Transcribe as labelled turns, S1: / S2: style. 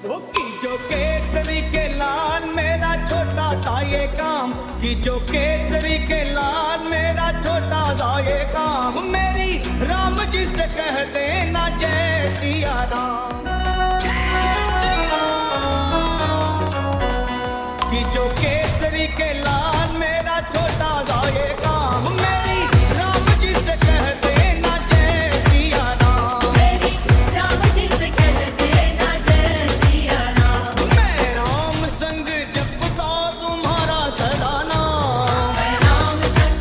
S1: वो की जो केसरी के लाल मेरा छोटा सा ये काम, की जो केसरी के लाल मेरा छोटा सा ये काम, मेरी राम जी से कह देना जय सिया राम। कि जो केसरी के लाल मेरा छोटा सा ये काम, मेरी